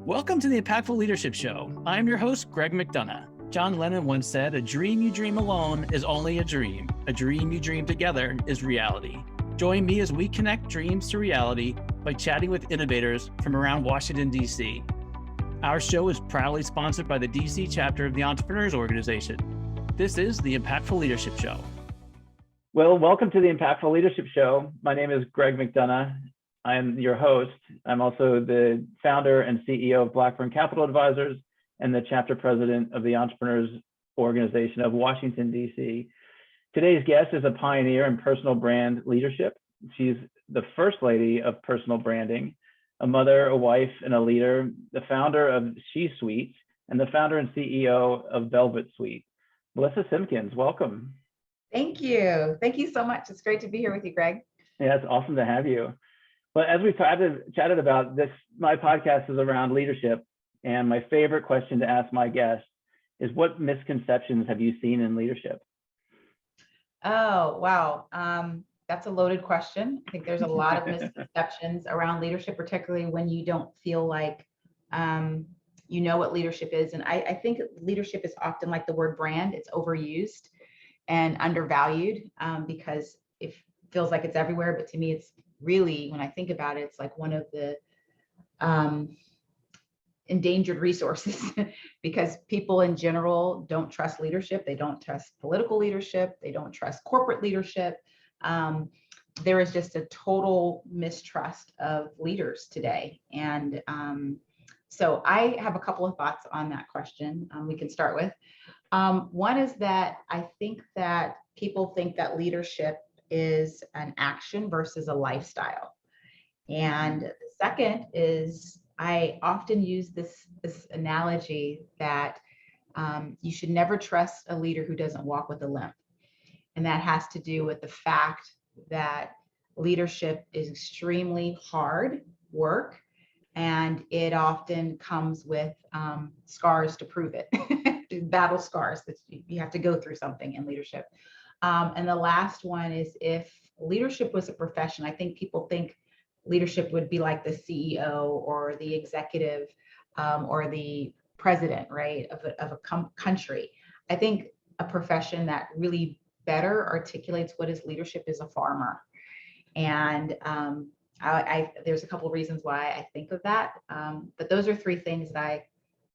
Welcome to the Impactful Leadership Show. I'm your host, Greg McDonough. John Lennon once said, "A dream you dream alone is only a dream. A dream you dream together is reality." Join me as we connect dreams to reality by chatting with innovators from around Washington, D.C. Our show is proudly sponsored by the D.C. chapter of the Entrepreneurs Organization. This is the Impactful Leadership Show. Well, welcome to the Impactful Leadership Show. My name is Greg McDonough. I'm your host. I'm also the founder and CEO of Blackburn Capital Advisors and the chapter president of the Entrepreneurs Organization of Washington, D.C. Today's guest is a pioneer in personal brand leadership. She's the first lady of personal branding, a mother, a wife, and a leader, the founder of She Suite, and the founder and CEO of Velvet Suite. Melissa Simkins, welcome. Thank you. Thank you so much. It's great to be here with you, Greg. Yeah, it's awesome to have you. But as we've chatted about this, my podcast is around leadership. And my favorite question to ask my guests is, what misconceptions have you seen in leadership? Oh, wow. That's a loaded question. I think there's a lot of misconceptions around leadership, particularly when you don't feel like you know what leadership is. And I think leadership is often like the word brand. It's overused and undervalued because it feels like it's everywhere. But to me, it's really, when I think about it, it's like one of the endangered resources because people in general don't trust leadership. They don't trust political leadership. They don't trust corporate leadership. There is just a total mistrust of leaders today. And so I have a couple of thoughts on that question we can start with. One is that I think that people think that leadership is an action versus a lifestyle. And the second is I often use this analogy that you should never trust a leader who doesn't walk with a limp. And that has to do with the fact that leadership is extremely hard work, and it often comes with scars to prove it, battle scars that you have to go through something in leadership. And the last one is, if leadership was a profession, I think people think leadership would be like the CEO or the executive or the president, right, of a country. I think a profession that really better articulates what is leadership is a farmer. And there's a couple of reasons why I think of that. But those are three things that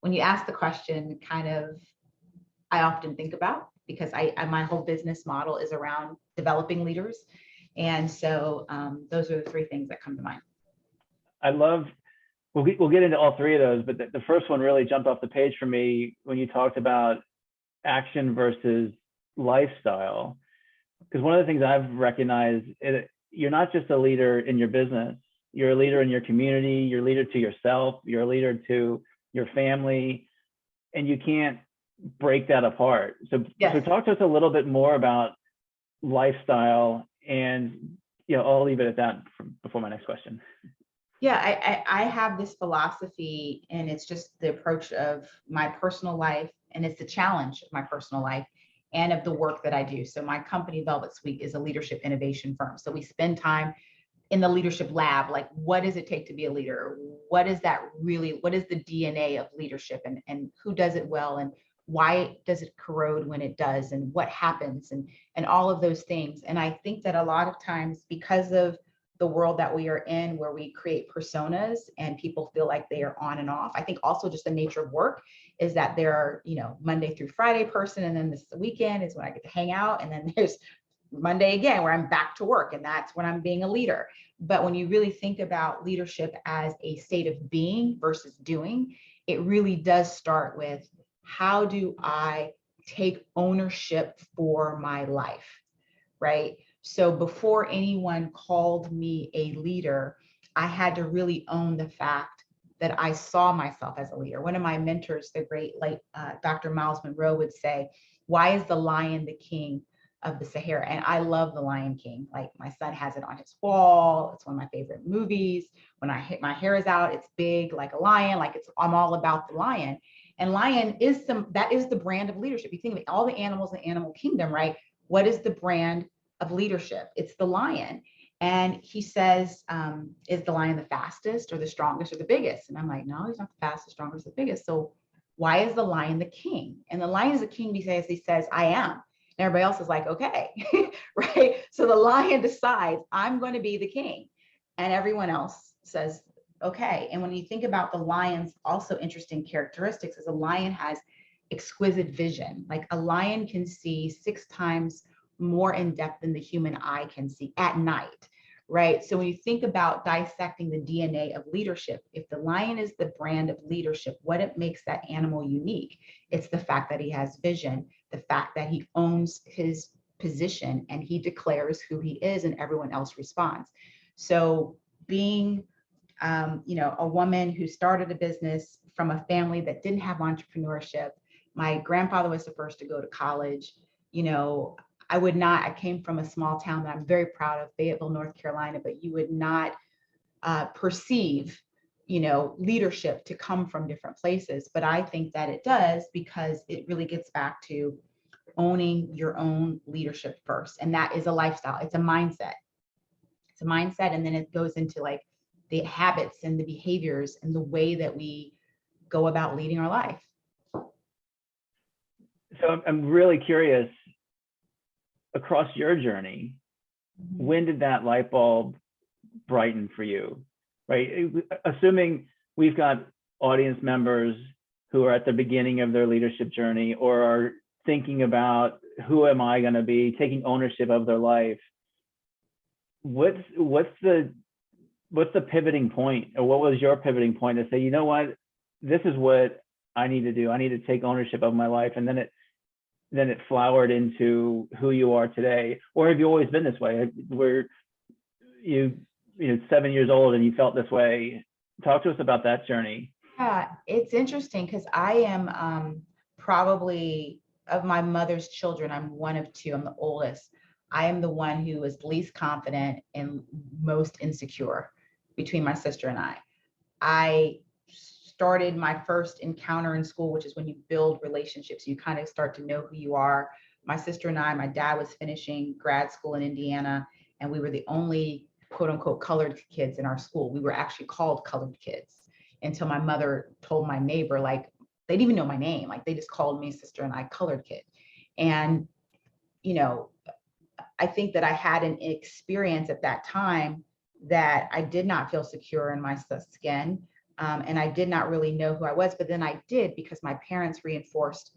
when you ask the question, I often think about, because my whole business model is around developing leaders. And so those are the three things that come to mind. We'll get into all three of those, but the first one really jumped off the page for me when you talked about action versus lifestyle. Because one of the things I've recognized, you're not just a leader in your business, you're a leader in your community, you're a leader to yourself, you're a leader to your family, and you can't break that apart. So, yes. So talk to us a little bit more about lifestyle, and I'll leave it at that before my next question. Yeah, I have this philosophy, and it's just the approach of my personal life, and it's the challenge of my personal life and of the work that I do. So my company, Velvet Suite, is a leadership innovation firm. So we spend time in the leadership lab, like, what does it take to be a leader? What is the DNA of leadership, and who does it well, and why does it corrode when it does, and what happens, and all of those things. And I think that a lot of times, because of the world that we are in, where we create personas and people feel like they are on and off, I think also just the nature of work is that there are, Monday through Friday person, and then this weekend is when I get to hang out, and then there's Monday again where I'm back to work, and that's when I'm being a leader. But when you really think about leadership as a state of being versus doing, it really does start with, how do I take ownership for my life, right? So before anyone called me a leader, I had to really own the fact that I saw myself as a leader. One of my mentors, the great late Dr. Miles Monroe, would say, "Why is the lion the king of the Sahara?" And I love The Lion King. Like, my son has it on his wall. It's one of my favorite movies. When my hair is out, it's big like a lion. Like, I'm all about the lion. And lion is that is the brand of leadership. You think of all the animals in the animal kingdom, right? What is the brand of leadership? It's the lion. And he says, is the lion the fastest or the strongest or the biggest? And I'm like, no, he's not the fastest, strongest, or the biggest. So why is the lion the king? And the lion is the king because he says, I am. And everybody else is like, okay, right? So the lion decides, I'm going to be the king. And everyone else says, okay. And when you think about the lion's also interesting characteristics is a lion has exquisite vision. Like a lion can see 6 times more in depth than the human eye can see at night, right? So when you think about dissecting the DNA of leadership, if the lion is the brand of leadership, what it makes that animal unique, it's the fact that he has vision, the fact that he owns his position and he declares who he is and everyone else responds. So being a woman who started a business from a family that didn't have entrepreneurship. My grandfather was the first to go to college. I came from a small town that I'm very proud of, Fayetteville, North Carolina, but you would not perceive, leadership to come from different places. But I think that it does because it really gets back to owning your own leadership first. And that is a lifestyle. It's a mindset. It's a mindset. And then it goes into like the habits and the behaviors and the way that we go about leading our life. So I'm really curious, across your journey, when did that light bulb brighten for you, right? Assuming we've got audience members who are at the beginning of their leadership journey or are thinking about who am I going to be, taking ownership of their life, what's the pivoting point, or what was your pivoting point to say, you know what, this is what I need to do. I need to take ownership of my life. And then it flowered into who you are today? Or have you always been this way? Were you 7 years old and you felt this way? Talk to us about that journey. Yeah, it's interesting because I am probably, of my mother's children, I'm one of 2. I'm the oldest. I am the one who is least confident and most insecure between my sister and I. I started my first encounter in school, which is when you build relationships. You kind of start to know who you are. My sister and I, my dad was finishing grad school in Indiana, and we were the only quote unquote colored kids in our school. We were actually called colored kids until my mother told my neighbor, like, they didn't even know my name. Like, they just called me sister and I colored kid. And, I think that I had an experience at that time that I did not feel secure in my skin. And I did not really know who I was, but then I did, because my parents reinforced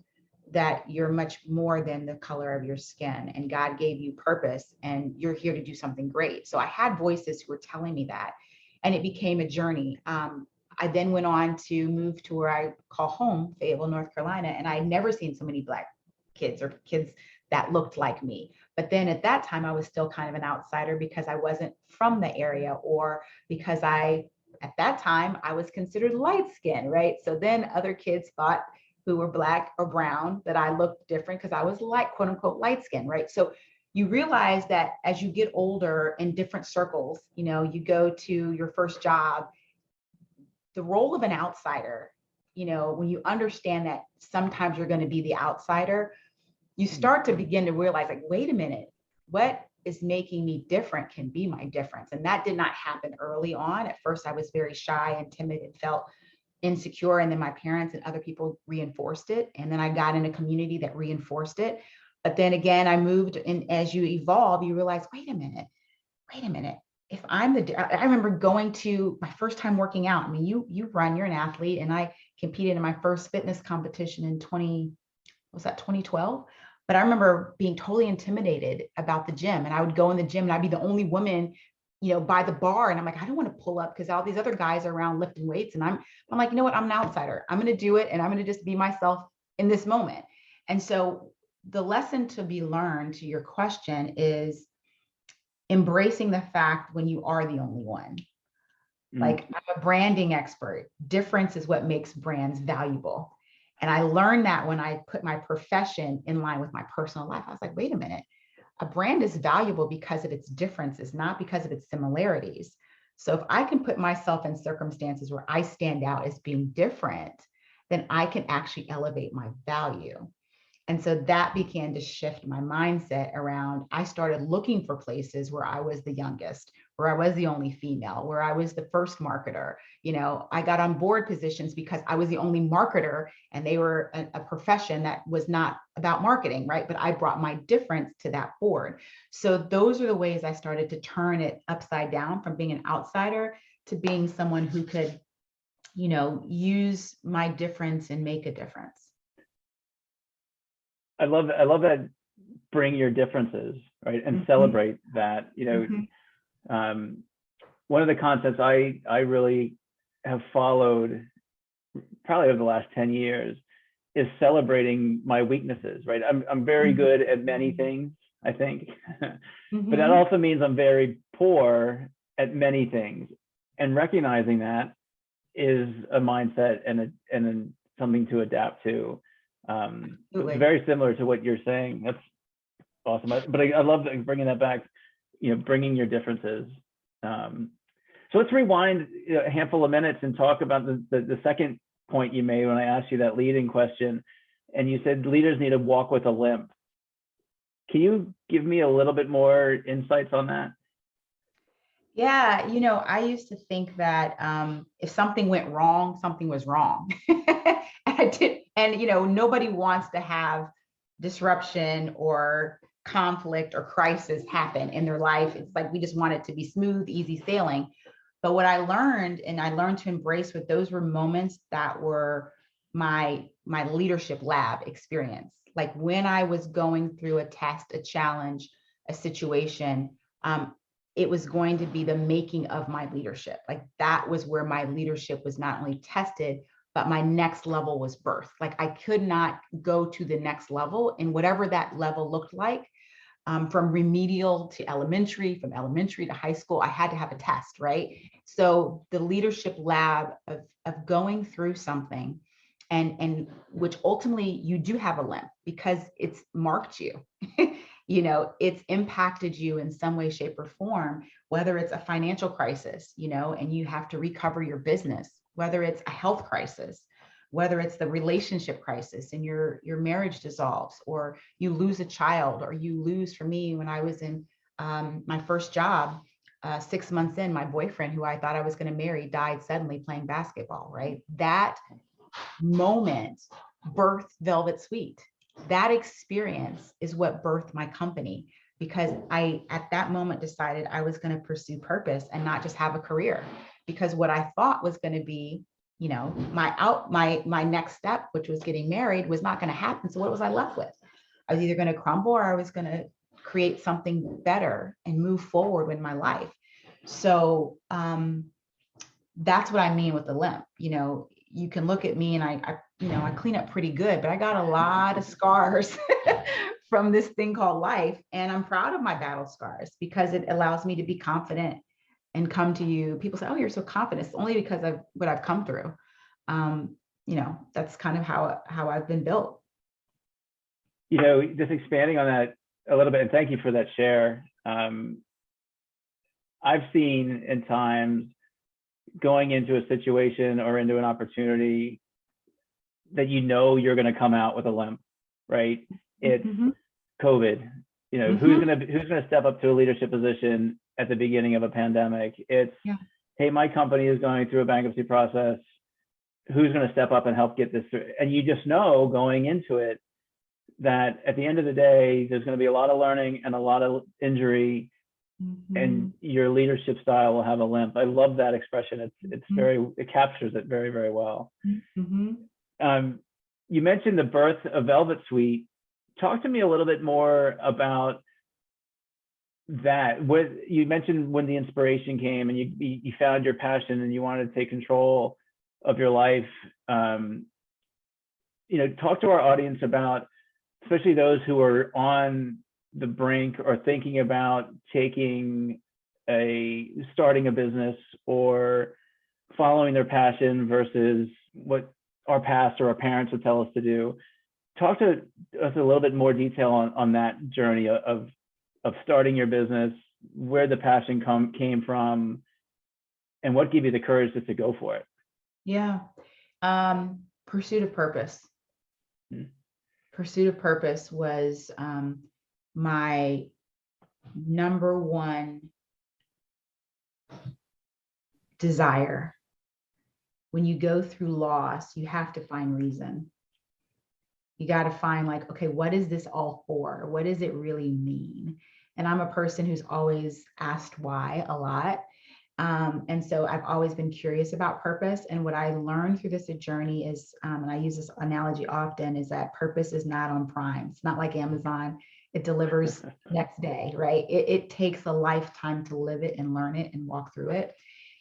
that you're much more than the color of your skin, and God gave you purpose and you're here to do something great. So I had voices who were telling me that, and it became a journey. I then went on to move to where I call home, Fayetteville, North Carolina, and I'd never seen so many Black kids or kids that looked like me. But then at that time, I was still kind of an outsider because I wasn't from the area, or because at that time, I was considered light skinned, right? So then other kids thought, who were Black or brown, that I looked different because I was like, quote unquote, light skinned, right? So you realize that as you get older in different circles, you go to your first job, the role of an outsider, when you understand that sometimes you're going to be the outsider, you start to begin to realize, like, wait a minute, what is making me different can be my difference. And that did not happen early on. At first, I was very shy and timid and felt insecure. And then my parents and other people reinforced it. And then I got in a community that reinforced it. But then again, I moved, and as you evolve, you realize, wait a minute. If I'm I remember going to my first time working out. I mean, you run, you're an athlete, and I competed in my first fitness competition in 2012? But I remember being totally intimidated about the gym, and I would go in the gym and I'd be the only woman, by the bar. And I'm like, I don't want to pull up because all these other guys are around lifting weights. And I'm like, you know what? I'm an outsider. I'm going to do it. And I'm going to just be myself in this moment. And so the lesson to be learned, to your question, is embracing the fact when you are the only one. Like, I'm a branding expert. Difference is what makes brands valuable. And I learned that when I put my profession in line with my personal life. I was like, wait a minute, a brand is valuable because of its differences, not because of its similarities. So if I can put myself in circumstances where I stand out as being different, then I can actually elevate my value. And so that began to shift my mindset around. I started looking for places where I was the youngest, where I was the only female, where I was the first marketer. I got on board positions because I was the only marketer, and they were a profession that was not about marketing, right? But I brought my difference to that board. So those are the ways I started to turn it upside down, from being an outsider to being someone who could, use my difference and make a difference. I love that. Bring your differences, right, and celebrate that. One of the concepts I really have followed probably over the last 10 years is celebrating my weaknesses, right? I'm very good at many things, I think, but that also means I'm very poor at many things, and recognizing that is a mindset and something to adapt to. It's very similar to what you're saying. That's awesome. But I love bringing that back, bringing your differences. So let's rewind a handful of minutes and talk about the second point you made when I asked you that leading question, and you said leaders need to walk with a limp. Can you give me a little bit more insights on that? Yeah, I used to think that if something went wrong, something was wrong. And nobody wants to have disruption or conflict or crisis happen in their life. It's like we just want it to be smooth, easy sailing. But what I learned to embrace with those were moments that were my leadership lab experience. Like when I was going through a test, a challenge, a situation, it was going to be the making of my leadership. Like that was where my leadership was not only tested, but my next level was birthed. Like I could not go to the next level, and whatever that level looked like, from remedial to elementary, from elementary to high school, I had to have a test, right? So the leadership lab of going through something, and which ultimately you do have a limp because it's marked you. It's impacted you in some way, shape, or form, whether it's a financial crisis, and you have to recover your business, whether it's a health crisis, whether it's the relationship crisis and your marriage dissolves, or you lose a child, or you lose, for me, when I was in my first job, 6 months in, my boyfriend, who I thought I was going to marry, died suddenly playing basketball, right? That moment birthed Velvet Suite. That experience is what birthed my company, because I, at that moment, decided I was going to pursue purpose and not just have a career, because what I thought was going to be, my next step, which was getting married, was not going to happen. So what was I left with? I was either going to crumble, or I was going to create something better and move forward with my life. So that's what I mean with the limp. You can look at me and I clean up pretty good, but I got a lot of scars from this thing called life. And I'm proud of my battle scars because it allows me to be confident and come to you. People say, "Oh, you're so confident." It's only because of what I've come through. That's kind of how I've been built. Just expanding on that a little bit, and thank you for that share. I've seen in times going into a situation or into an opportunity that you're going to come out with a limp, right? It's COVID. Who's going to step up to a leadership position at the beginning of a pandemic? It's, hey, my company is going through a bankruptcy process. Who's going to step up and help get this through? And you just know going into it that at the end of the day, there's going to be a lot of learning and a lot of injury, and your leadership style will have a limp. I love that expression. It captures it very, very well. You mentioned the birth of Velvet Suite. Talk to me a little bit more about that. You mentioned when the inspiration came and you found your passion and you wanted to take control of your life. Talk to our audience about, especially those who are on the brink or thinking about starting a business or following their passion versus what our past or our parents would tell us to do. Talk to us a little bit more detail on that journey of starting your business, where the passion came from, and what gave you the courage just to go for it. Yeah. Pursuit of purpose. Pursuit of purpose was my number one desire. When you go through loss, you have to find reason. You got to find like, okay, what is this all for? What does it really mean? And I'm a person who's always asked why a lot. And so I've always been curious about purpose. And what I learned through this journey is, and I use this analogy often, is that purpose is not on Prime. It's not like Amazon. It delivers next day, right? It takes a lifetime to live it and learn it and walk through it.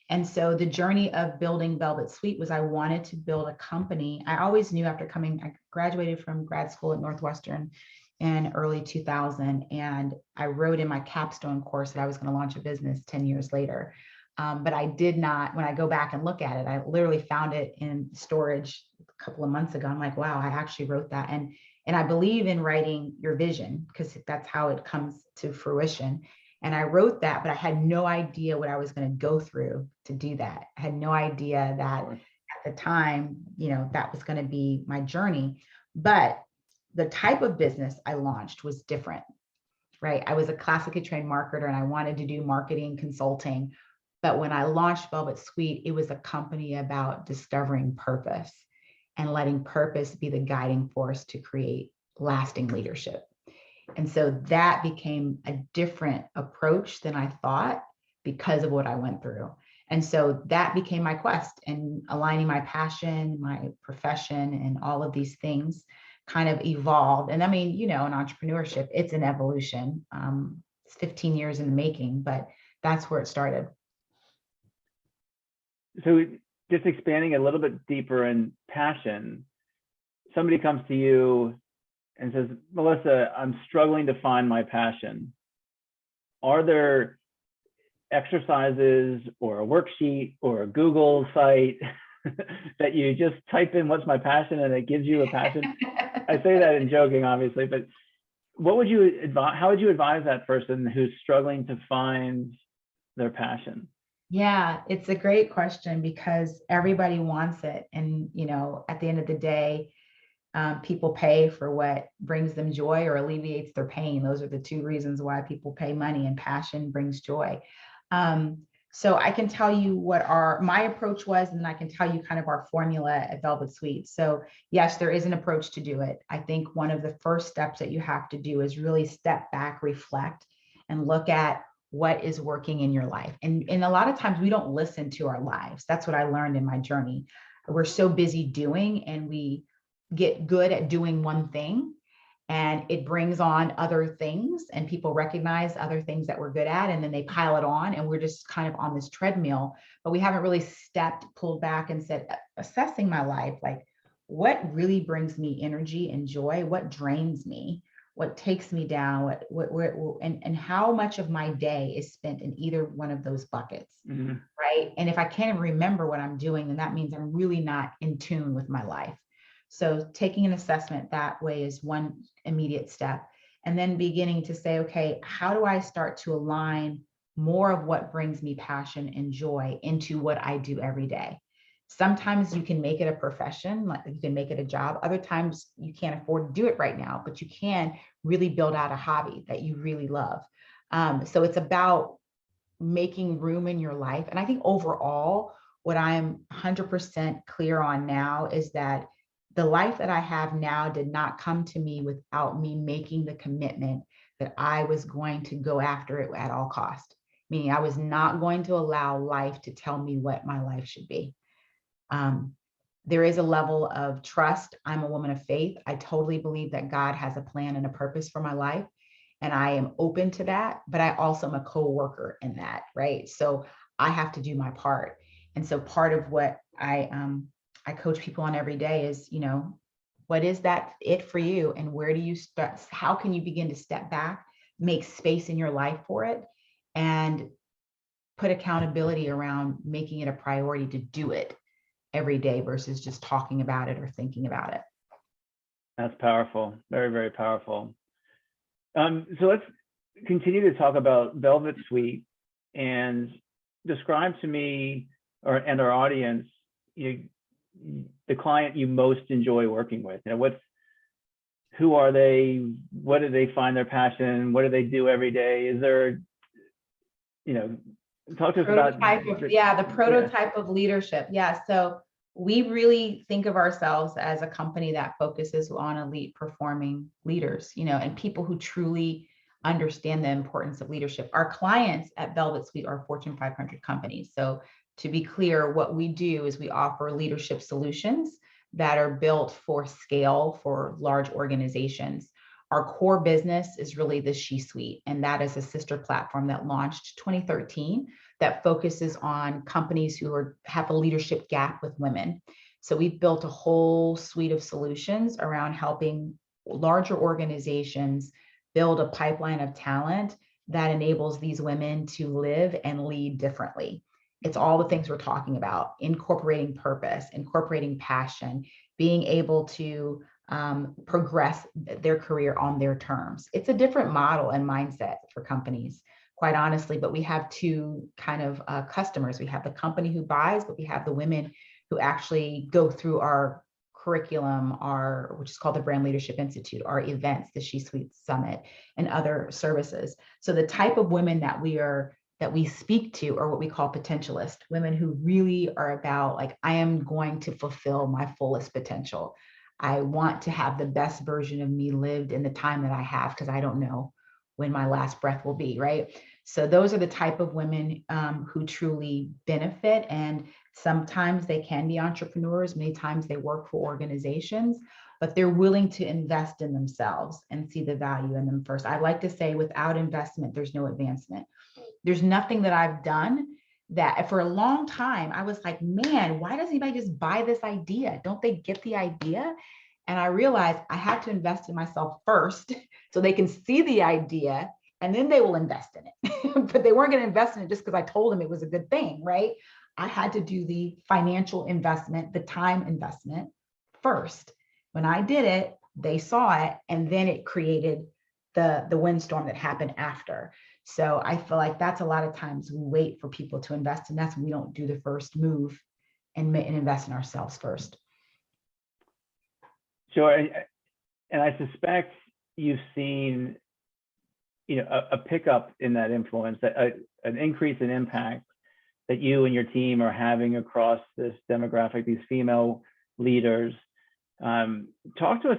And so the journey of building Velvet Suite was I wanted to build a company. I always knew after I graduated from grad school at Northwestern in early 2000. And I wrote in my capstone course that I was going to launch a business 10 years later. But I did not, when I go back and look at it, I literally found it in storage a couple of months ago. I'm like, wow, I actually wrote that. And I believe in writing your vision because that's how it comes to fruition. And I wrote that, but I had no idea what I was going to go through to do that. I had no idea that at the time, that was going to be my journey. But the type of business I launched was different, right? I was a classically trained marketer and I wanted to do marketing consulting. But when I launched Velvet Suite, it was a company about discovering purpose and letting purpose be the guiding force to create lasting leadership. And so that became a different approach than I thought because of what I went through. And so that became my quest, and aligning my passion, my profession, and all of these things kind of evolved. And I mean, in entrepreneurship, it's an evolution. It's 15 years in the making, but that's where it started. So just expanding a little bit deeper in passion, somebody comes to you and says, Melissa, I'm struggling to find my passion. Are there exercises or a worksheet or a Google site that you just type in what's my passion and it gives you a passion? I say that in joking, obviously, but what would you advise? How would you advise that person who's struggling to find their passion? Yeah, it's a great question because everybody wants it. And, at the end of the day, people pay for what brings them joy or alleviates their pain. Those are the two reasons why people pay money, and passion brings joy. So I can tell you what my approach was, and then I can tell you kind of our formula at Velvet Suite. So yes, there is an approach to do it. I think one of the first steps that you have to do is really step back, reflect, and look at what is working in your life. And a lot of times we don't listen to our lives. That's what I learned in my journey. We're so busy doing, and we get good at doing one thing, and it brings on other things, and people recognize other things that we're good at, and then they pile it on, and we're just kind of on this treadmill, but we haven't really pulled back and said, assessing my life, like what really brings me energy and joy, what drains me, what takes me down, and how much of my day is spent in either one of those buckets, right? And if I can't remember what I'm doing, then that means I'm really not in tune with my life. So taking an assessment that way is one immediate step. And then beginning to say, okay, how do I start to align more of what brings me passion and joy into what I do every day? Sometimes you can make it a profession, like you can make it a job. Other times you can't afford to do it right now, but you can really build out a hobby that you really love. So it's about making room in your life. And I think overall, what I'm 100% clear on now is that the life that I have now did not come to me without me making the commitment that I was going to go after it at all cost. Meaning I was not going to allow life to tell me what my life should be. There is a level of trust. I'm a woman of faith. I totally believe that God has a plan and a purpose for my life, and I am open to that, but I also am a co-worker in that, right? So I have to do my part. And so part of what I coach people on every day is, what is that it for you? And where do you start? How can you begin to step back, make space in your life for it, and put accountability around making it a priority to do it every day versus just talking about it or thinking about it. That's powerful. Very, very powerful. So let's continue to talk about Velvet Suite and describe to me and our audience, the client you most enjoy working with. Who are they? What do they find their passion? What do they do every day? Is there, Talk to us about the prototype of leadership. Yeah. So we really think of ourselves as a company that focuses on elite performing leaders, and people who truly understand the importance of leadership. Our clients at Velvet Suite are Fortune 500 companies. So to be clear, what we do is we offer leadership solutions that are built for scale for large organizations. Our core business is really the C-Suite, and that is a sister platform that launched 2013 that focuses on companies who have a leadership gap with women. So we've built a whole suite of solutions around helping larger organizations build a pipeline of talent that enables these women to live and lead differently. It's all the things we're talking about: incorporating purpose, incorporating passion, being able to progress their career on their terms. It's a different model and mindset for companies, quite honestly, but we have two kind of customers. We have the company who buys, but we have the women who actually go through our curriculum, which is called the Brand Leadership Institute, our events, the C-Suite Summit, and other services. So the type of women that we speak to are what we call potentialists, women who really are about, like, I am going to fulfill my fullest potential. I want to have the best version of me lived in the time that I have, because I don't know when my last breath will be, right? So those are the type of women who truly benefit. And sometimes they can be entrepreneurs, many times they work for organizations, but they're willing to invest in themselves and see the value in them first. I like to say, without investment, there's no advancement. There's nothing that I've done that for a long time, I was like, man, why doesn't anybody just buy this idea? Don't they get the idea? And I realized I had to invest in myself first so they can see the idea, and then they will invest in it. But they weren't going to invest in it just because I told them it was a good thing, right? I had to do the financial investment, the time investment first. When I did it, they saw it, and then it created the windstorm that happened after. So I feel like that's a lot of times we wait for people to invest, and that's when we don't do the first move and invest in ourselves first. Sure. And I suspect you've seen, a pickup in that influence, an increase in impact that you and your team are having across this demographic, these female leaders. Talk to us,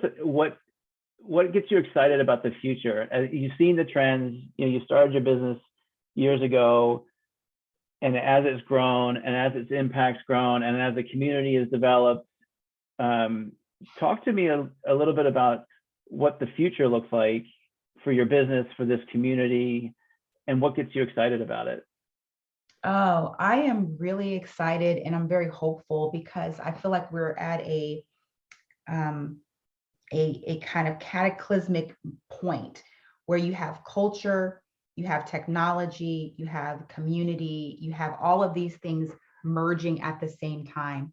what gets you excited about the future? You've seen the trends, you started your business years ago, and as it's grown and as its impact's grown and as the community is developed, talk to me a little bit about what the future looks like for your business, for this community, and what gets you excited about it. Oh, I am really excited, and I'm very hopeful, because I feel like we're at a kind of cataclysmic point where you have culture, you have technology, you have community, you have all of these things merging at the same time.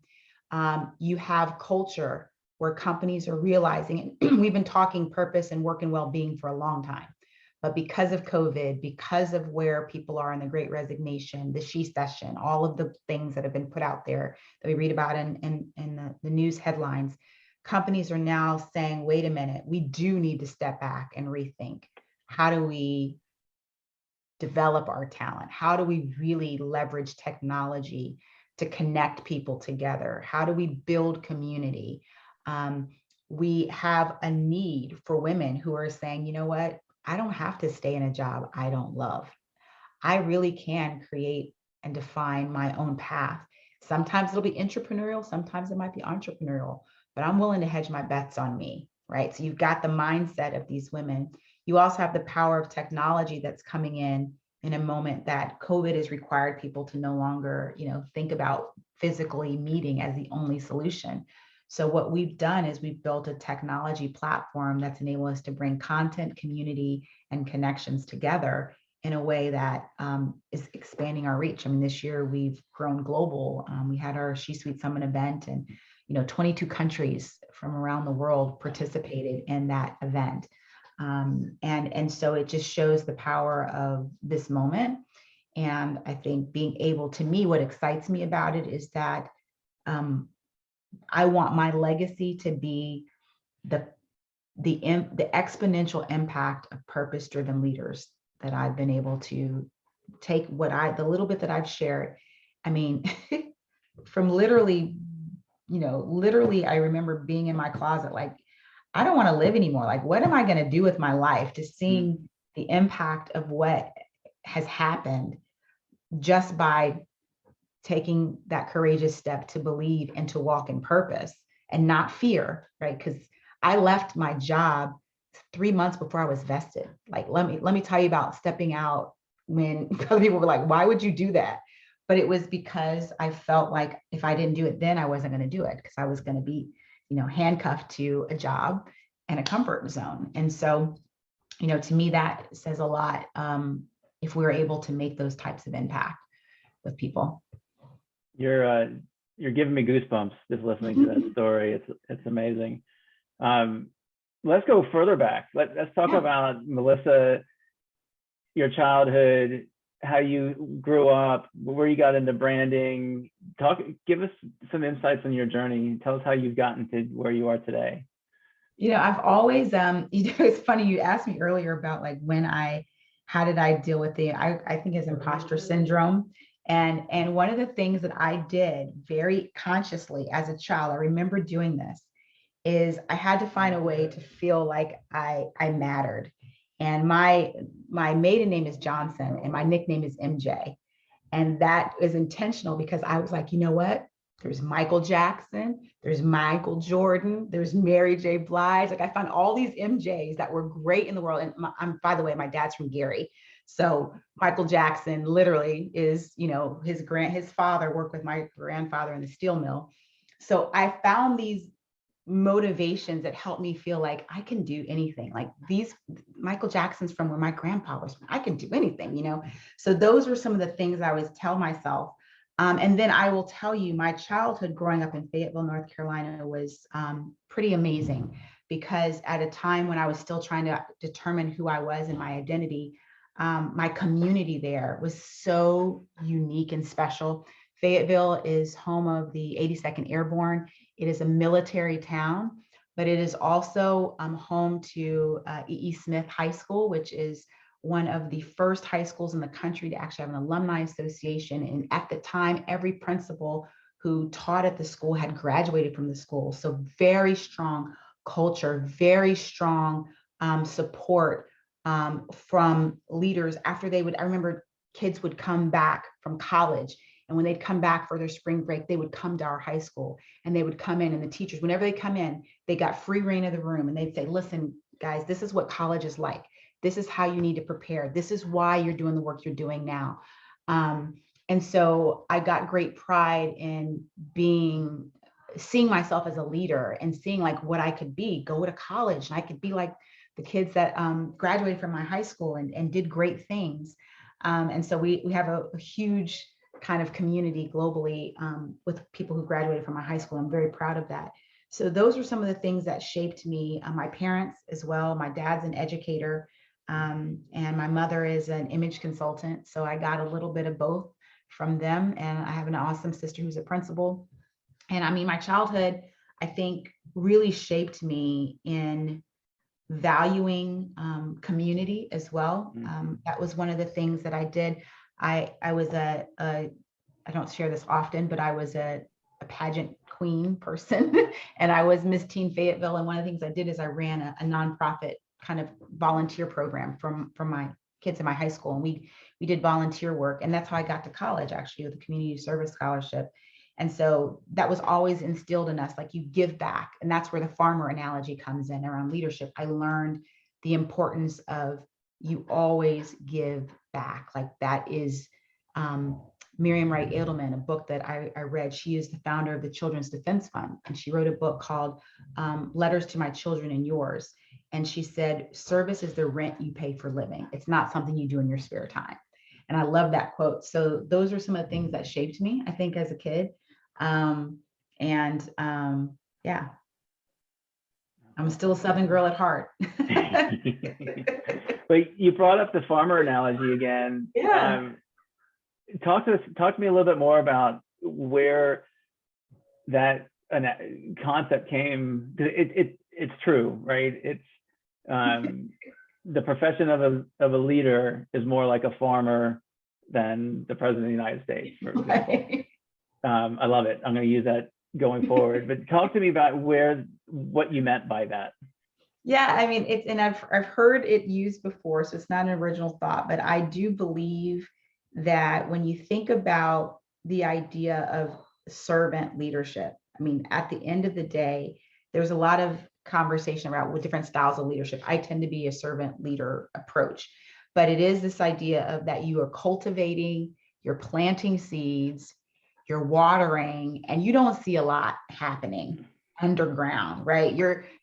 You have culture where companies are realizing, and we've been talking purpose and work and well-being for a long time, but because of COVID, because of where people are in the Great Resignation, the She-Session, all of the things that have been put out there that we read about in the news headlines, companies are now saying, wait a minute, we do need to step back and rethink. How do we develop our talent? How do we really leverage technology to connect people together? How do we build community? We have a need for women who are saying, you know what? I don't have to stay in a job I don't love. I really can create and define my own path. Sometimes it'll be entrepreneurial, sometimes it might be entrepreneurial, but I'm willing to hedge my bets on me, right? So you've got the mindset of these women. You also have the power of technology that's coming in a moment that COVID has required people to no longer, think about physically meeting as the only solution. So what we've done is we've built a technology platform that's enabled us to bring content, community, and connections together in a way that is expanding our reach. I mean, this year we've grown global. We had our C-Suite Summit event, and 22 countries from around the world participated in that event. And so it just shows the power of this moment. And I think being able, to me, what excites me about it is that I want my legacy to be the exponential impact of purpose-driven leaders that I've been able to take the little bit that I've shared. I mean, from literally, I remember being in my closet, like, I don't want to live anymore. Like, what am I going to do with my life? To seeing the impact of what has happened just by taking that courageous step to believe and to walk in purpose and not fear, right? Because I left my job 3 months before I was vested. Like, let me tell you about stepping out when other people were like, why would you do that? But it was because I felt like if I didn't do it then, I wasn't going to do it, because I was going to be, handcuffed to a job and a comfort zone. And so, to me, that says a lot, if we were able to make those types of impact with people. You're giving me goosebumps just listening to that story. It's amazing. Let's go further back. Let's talk about, Melissa, your childhood, how you grew up, where you got into branding. Give us some insights on your journey. Tell us how you've gotten to where you are today. I've always, it's funny, you asked me earlier about like how did I deal with I think it's impostor syndrome. And one of the things that I did very consciously as a child, I remember doing this, is I had to find a way to feel like I mattered. And my maiden name is Johnson and my nickname is MJ. And that is intentional because I was like, you know what? There's Michael Jackson, there's Michael Jordan, there's Mary J. Blige. Like, I found all these MJs that were great in the world. And by the way, my dad's from Gary. So Michael Jackson literally is, his father worked with my grandfather in the steel mill. So I found these motivations that helped me feel like I can do anything. Like, Michael Jackson's from where my grandpa was from. I can do anything, So those were some of the things I always tell myself. And then I will tell you, my childhood growing up in Fayetteville, North Carolina was pretty amazing, because at a time when I was still trying to determine who I was and my identity, my community there was so unique and special. Fayetteville is home of the 82nd Airborne. It is a military town, but it is also home to E.E. Smith High School, which is one of the first high schools in the country to actually have an alumni association. And at the time, every principal who taught at the school had graduated from the school. So very strong culture, very strong support from leaders after I remember kids would come back from college, and when they'd come back for their spring break, they would come to our high school and they would come in, and the teachers, whenever they come in, they got free reign of the room, and they'd say, listen, guys, this is what college is like. This is how you need to prepare. This is why you're doing the work you're doing now. And so I got great pride in seeing myself as a leader and seeing like what I could be, go to college, and I could be like the kids that graduated from my high school and did great things. And so we have a huge kind of community globally with people who graduated from my high school. I'm very proud of that. So those are some of the things that shaped me. My parents as well. My dad's an educator, and my mother is an image consultant. So I got a little bit of both from them. And I have an awesome sister who's a principal. And I mean, my childhood, I think, really shaped me in valuing community as well. That was one of the things that I did. I was I don't share this often, but I was a pageant queen person and I was Miss Teen Fayetteville. And one of the things I did is I ran a nonprofit kind of volunteer program from my kids in my high school. And we did volunteer work. And that's how I got to college, actually, with a community service scholarship. And so that was always instilled in us, like, you give back. And that's where the farmer analogy comes in around leadership. I learned the importance of you always give back. Like, that is Miriam Wright Edelman, a book that I read. She is the founder of the Children's Defense Fund. And she wrote a book called Letters to My Children and Yours. And she said, service is the rent you pay for living. It's not something you do in your spare time. And I love that quote. So those are some of the things that shaped me, I think, as a kid. Yeah, I'm still a Southern girl at heart. But you brought up the farmer analogy again. Yeah. Talk to me a little bit more about where that concept came. It's true, right? It's the profession of a leader is more like a farmer than the president of the United States, for example. Right. I love it. I'm going to use that going forward. But talk to me about what you meant by that. Yeah, I mean, and I've heard it used before, so it's not an original thought, but I do believe that when you think about the idea of servant leadership, I mean, at the end of the day, there's a lot of conversation about what different styles of leadership. I tend to be a servant leader approach, but it is this idea of that you are cultivating, you're planting seeds, you're watering, and you don't see a lot happening underground, right?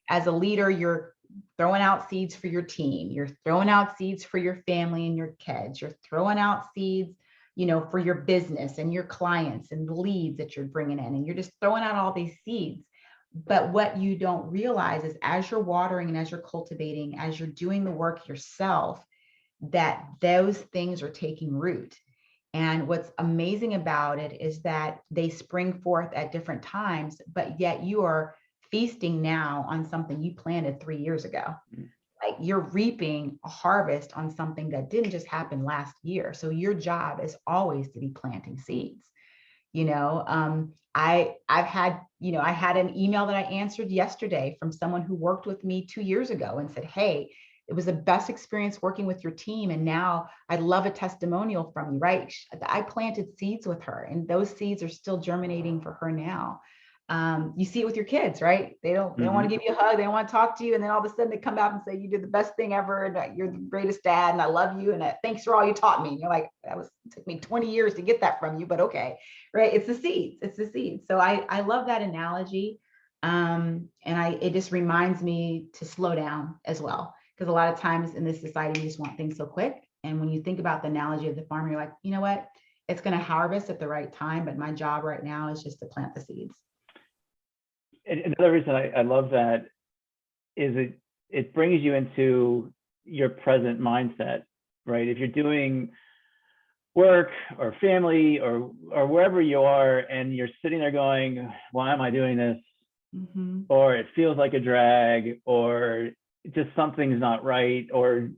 As a leader, you're throwing out seeds for your team, you're throwing out seeds for your family and your kids, you're throwing out seeds, for your business and your clients and the leads that you're bringing in, and you're just throwing out all these seeds. But what you don't realize is as you're watering and as you're cultivating, as you're doing the work yourself, that those things are taking root. And what's amazing about it is that they spring forth at different times, but yet you are feasting now on something you planted 3 years ago. Like you're reaping a harvest on something that didn't just happen last year. So your job is always to be planting seeds. I had an email that I answered yesterday from someone who worked with me 2 years ago and said, hey, it was the best experience working with your team. And now I'd love a testimonial from you, right? I planted seeds with her, and those seeds are still germinating for her now. You see it with your kids, right? They don't want to give you a hug. They don't want to talk to you. And then all of a sudden they come out and say, you did the best thing ever. And you're the greatest dad. And I love you. And thanks for all you taught me. And you're like, it took me 20 years to get that from you, but okay. Right. It's the seeds. It's the seeds. So I love that analogy. It just reminds me to slow down as well. Because a lot of times in this society, we just want things so quick. And when you think about the analogy of the farmer, you're like, you know what? It's going to harvest at the right time. But my job right now is just to plant the seeds. Another reason I love that is it brings you into your present mindset, right? If you're doing work or family or wherever you are, and you're sitting there going, why am I doing this? Mm-hmm. Or it feels like a drag, or just something's not right, or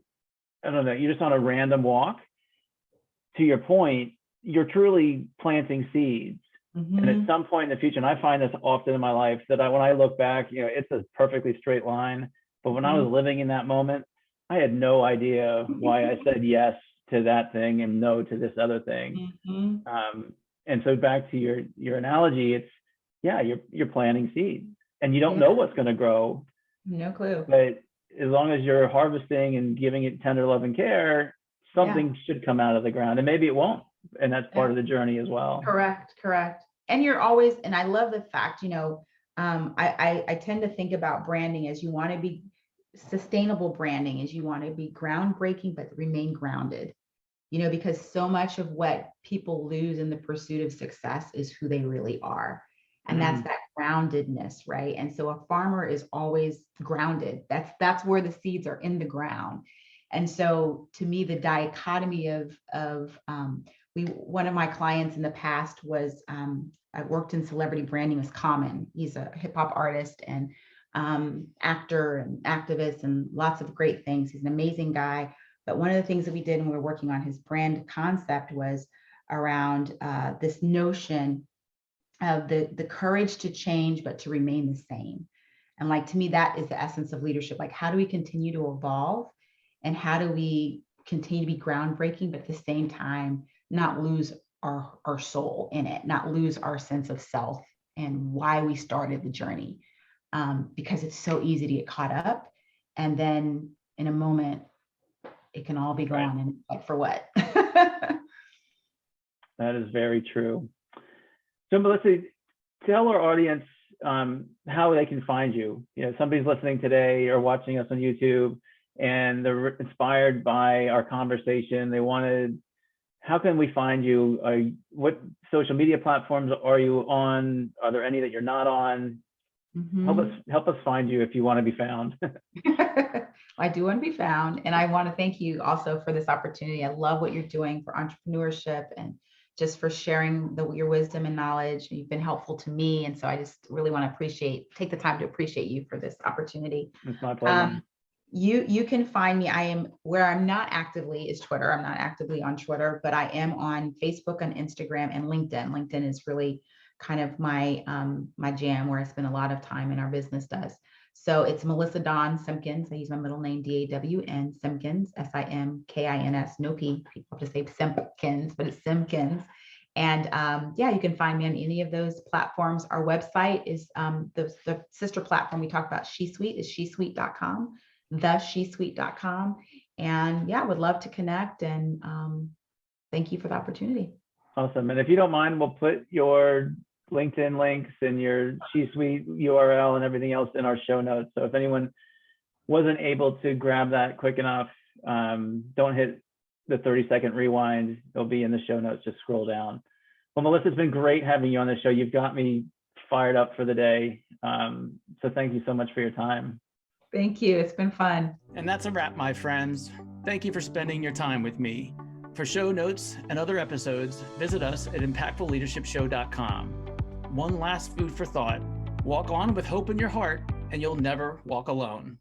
I don't know, you're just on a random walk. To your point, you're truly planting seeds. Mm-hmm. And at some point in the future, and I find this often in my life, that when I look back, it's a perfectly straight line. But when I was living in that moment, I had no idea why I said yes to that thing and no to this other thing. Mm-hmm. And so back to your analogy, you're planting seeds, and you don't know what's going to grow. No clue. But as long as you're harvesting and giving it tender love and care, something should come out of the ground, and maybe it won't. And that's part of the journey as well. Correct. And you're always, and I love the fact, I tend to think about branding as you want to be sustainable branding, as you want to be groundbreaking, but remain grounded, because so much of what people lose in the pursuit of success is who they really are. And that's that groundedness, right? And so a farmer is always grounded. That's where the seeds are, in the ground. And so to me, the dichotomy of one of my clients in the past was, I worked in celebrity branding with Common. He's a hip hop artist and actor and activist and lots of great things. He's an amazing guy. But one of the things that we did when we were working on his brand concept was around this notion of the courage to change, but to remain the same. And like, to me, that is the essence of leadership. Like, how do we continue to evolve, and how do we continue to be groundbreaking, but at the same time, not lose our soul in it, not lose our sense of self and why we started the journey. Because it's so easy to get caught up, and then in a moment, it can all be gone. Right. And like, for what? That is very true. So Melissa, tell our audience how they can find you. Somebody's listening today or watching us on YouTube, and they're inspired by our conversation. They wanted, how can we find you? What social media platforms are you on? Are there any that you're not on? Mm-hmm. Help us find you if you want to be found. I do want to be found. And I want to thank you also for this opportunity. I love what you're doing for entrepreneurship and just for sharing your wisdom and knowledge. You've been helpful to me. And so I just really want to take the time to appreciate you for this opportunity. It's my pleasure. You can find me. Where I'm not actively is Twitter. I'm not actively on Twitter, but I am on Facebook, and Instagram, and LinkedIn. LinkedIn is really kind of my my jam, where I spend a lot of time, and our business does. So it's Melissa Dawn Simkins. I use my middle name DAWN Simkins, SIMKINS, no P. People have to say Simkins, but it's Simkins. And yeah, you can find me on any of those platforms. Our website is the sister platform we talked about, She Suite, is shesuite.com, theshesuite.com. And yeah, would love to connect, and thank you for the opportunity. Awesome. And if you don't mind, we'll put your LinkedIn links and your She Suite URL and everything else in our show notes. So if anyone wasn't able to grab that quick enough, don't hit the 30-second rewind. It'll be in the show notes. Just scroll down. Well, Melissa, it's been great having you on the show. You've got me fired up for the day. So thank you so much for your time. Thank you. It's been fun. And that's a wrap, my friends. Thank you for spending your time with me. For show notes and other episodes, visit us at impactfulleadershipshow.com. One last food for thought: walk on with hope in your heart, and you'll never walk alone.